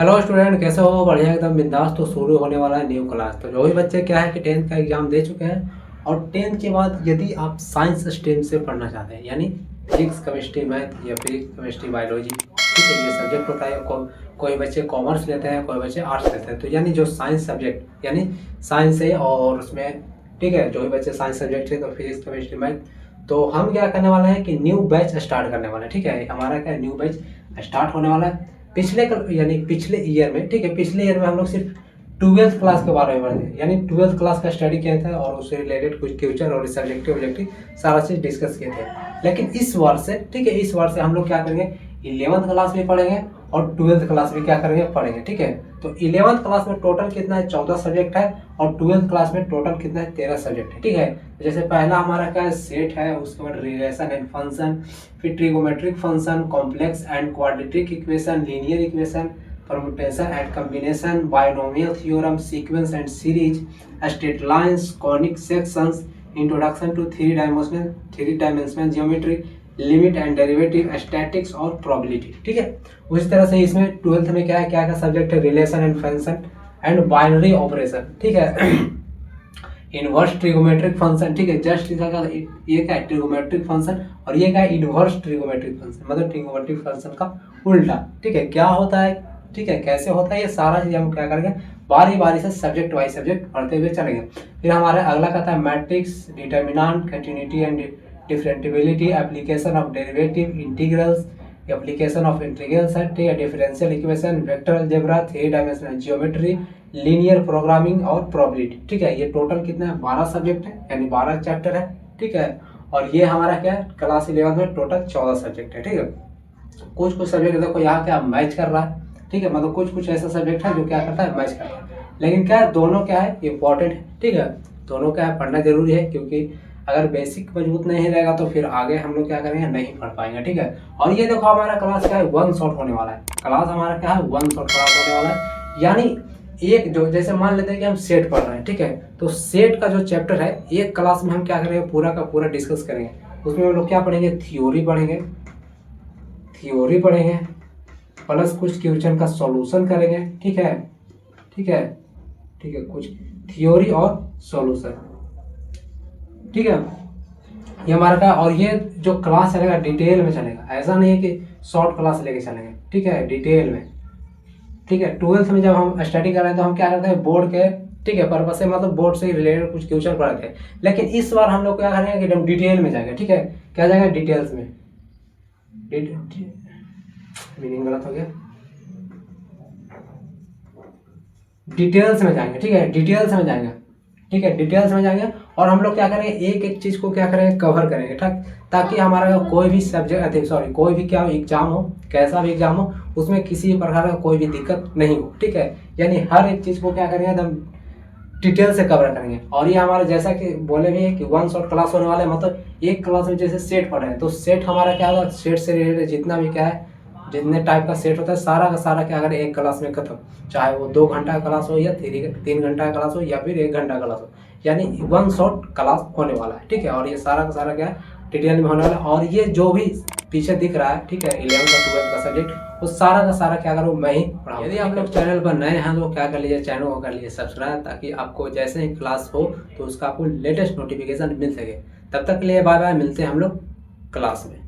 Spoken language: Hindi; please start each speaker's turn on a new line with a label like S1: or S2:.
S1: हेलो स्टूडेंट, कैसे हो? बढ़िया, एकदम बिंदास। तो शुरू होने वाला है न्यू क्लास। तो जो भी बच्चे क्या है कि 10th का एग्जाम दे चुके हैं और 10th के बाद यदि आप साइंस स्ट्रीम से पढ़ना चाहते हैं, यानी फिजिक्स, केमिस्ट्री, मैथ या फिजिक्स, केमिस्ट्री, बायोलॉजी, ठीक है, ये सब्जेक्ट होता है। कोई बच्चे कॉमर्स लेते हैं, कोई बच्चे आर्ट्स लेते हैं। तो यानी जो साइंस सब्जेक्ट यानी साइंस है और उसमें, ठीक है, जो भी बच्चे साइंस सब्जेक्ट है तो फिजिक्स, केमिस्ट्री, मैथ, तो हम क्या करने वाले हैं कि न्यू बैच स्टार्ट करने वाले हैं। ठीक है, हमारा क्या न्यू बैच स्टार्ट होने वाला है। पिछले ईयर में, ठीक है, पिछले ईयर में हम लोग सिर्फ 12th क्लास के बारे में पढ़े, यानी 12th क्लास का स्टडी किया था और उससे रिलेटेड कुछ फ्यूचर और सब्जेक्टिव ऑब्जेक्टिव सारा चीज़ डिस्कस किए थे। लेकिन इस वर्ष से, ठीक है, इस वर्ष से हम लोग क्या करेंगे, 11th क्लास भी पढ़ेंगे और 12th क्लास भी क्या करेंगे, पढ़ेंगे। ठीक है, तो 11th क्लास में टोटल कितना है, 14 सब्जेक्ट है और 12th क्लास में टोटल कितना है, 13 सब्जेक्ट है। ठीक है, जैसे पहला हमारा क्या है, सेट है, उसके बाद रिलेशन एंड फंक्शन, फिर trigonometric function, complex and quadratic equation, linear equation, permutation and combination, binomial theorem, sequence and series, straight lines, conic sections, introduction to three dimensional geometry, limit and derivative, statics और प्रोबेबिलिटी। ठीक है, उसी तरह से इसमें 12th में क्या है, क्या सब्जेक्ट है, relation and function and binary operation. ठीक है, इनवर्स ट्रिगोमेट्रिक फंक्शन। ठीक है, जस्ट ये क्या है, ट्रिगोमेट्रिक फंक्शन, और ये क्या है, इनवर्स ट्रिगोमेट्रिक फंक्शन, मतलब ट्रिगोमेट्रिक फंक्शन का उल्टा। ठीक है, क्या होता है, ठीक है, कैसे होता है, ये सारा चीज हम क्या करेंगे, बारी बारी से सब्जेक्ट वाइज सब्जेक्ट पढ़ते हुए चलेंगे। फिर हमारा अगला कहता है matrix, determinant, continuity and differentiability, application of derivative, integrals, application of integrals, ठीक है, differential equation, vector algebra, three dimensional geometry, linear programming और प्रोबेबिलिटी। ठीक है, ये टोटल कितना है, 12 सब्जेक्ट है, यानी 12 चैप्टर है। ठीक है, और ये हमारा क्या है, क्लास 11 में टोटल 14 सब्जेक्ट है। ठीक है, कुछ सब्जेक्ट देखो यहाँ क्या मैच कर रहा है। ठीक है, मतलब कुछ ऐसा सब्जेक्ट है जो क्या करता है, मैच करता है। लेकिन क्या है, दोनों क्या है, इंपॉर्टेंट है। ठीक है, दोनों क्या है, पढ़ना जरूरी है, क्योंकि अगर बेसिक मजबूत नहीं रहेगा तो फिर आगे हम लोग क्या करेंगे, नहीं पढ़ पाएंगे। ठीक है, और ये देखो हमारा क्लास क्या है, वन शॉट होने वाला है। क्लास हमारा क्या है, वन शॉट क्लास होने वाला है। यानी एक जो, जैसे मान लेते हैं कि हम सेट पढ़ रहे हैं, ठीक है, तो सेट का जो चैप्टर है एक क्लास में हम क्या करेंगे, पूरा का पूरा डिस्कस करेंगे। उसमें हम लोग क्या पढ़ेंगे, थ्योरी पढ़ेंगे प्लस कुछ क्वेश्चन का सॉल्यूशन करेंगे। ठीक है, ठीक है, ठीक है, कुछ थ्योरी और सॉल्यूशन। ठीक है, ये हमारा का, और ये जो क्लास चलेगा डिटेल में चलेगा, ऐसा नहीं है कि शॉर्ट क्लास लेके चलेंगे। ठीक है, डिटेल में। ठीक है, 12th में जब हम स्टडी कर रहे हैं तो हम क्या करते हैं, बोर्ड के, ठीक है, पर्पज से, मतलब बोर्ड से रिलेटेड कुछ क्वेश्चन पढ़ते हैं। लेकिन इस बार हम लोग क्या करेंगे कि हम डिटेल में जाएंगे। ठीक है, क्या जाएगा, डिटेल्स में। मीनिंग गलत हो गया, डिटेल्स में जाएंगे। ठीक है, डिटेल्स में जाएंगे। ठीक है, डिटेल्स में जाएंगे और हम लोग क्या करेंगे, एक एक चीज को क्या करेंगे, कवर करेंगे। ठीक, ताकि हमारा कोई भी सब्जेक्ट, सॉरी, कोई भी क्या एग्जाम हो, कैसा भी एग्जाम हो, उसमें किसी प्रकार का कोई भी दिक्कत नहीं हो। ठीक है, यानी हर एक चीज को क्या करेंगे, एकदम डिटेल से कवर करेंगे। और ये हमारा जैसा कि बोले भी है कि वन शॉट क्लास होने वाला है, मतलब एक क्लास में जैसे सेट पढ़े हैं तो सेट हमारा क्या होगा, सेट से रिलेटेड जितना भी क्या है, जितने टाइप का सेट होता है सारा का सारा क्या अगर एक क्लास में खत्म, चाहे वो 2 घंटा का क्लास हो या 3 घंटा का क्लास हो या फिर 1 घंटा का क्लास हो, यानी वन शॉट क्लास होने वाला है। ठीक है, और ये सारा का सारा क्या डिटेल में होने वाला है। और ये जो भी पीछे दिख रहा है, ठीक है, 11th का 12th का सब्जेक्ट, वो सारा का सारा क्या करूँ, मैं ही पढ़ाऊँ। यदि आप लोग चैनल पर नए हैं तो क्या कर लीजिए, चैनल को कर लीजिए सब्सक्राइब, ताकि आपको जैसे ही क्लास हो तो उसका आपको लेटेस्ट नोटिफिकेशन मिल सके। तब तक के लिए बाय बाय, मिलते हैं हम लोग क्लास में।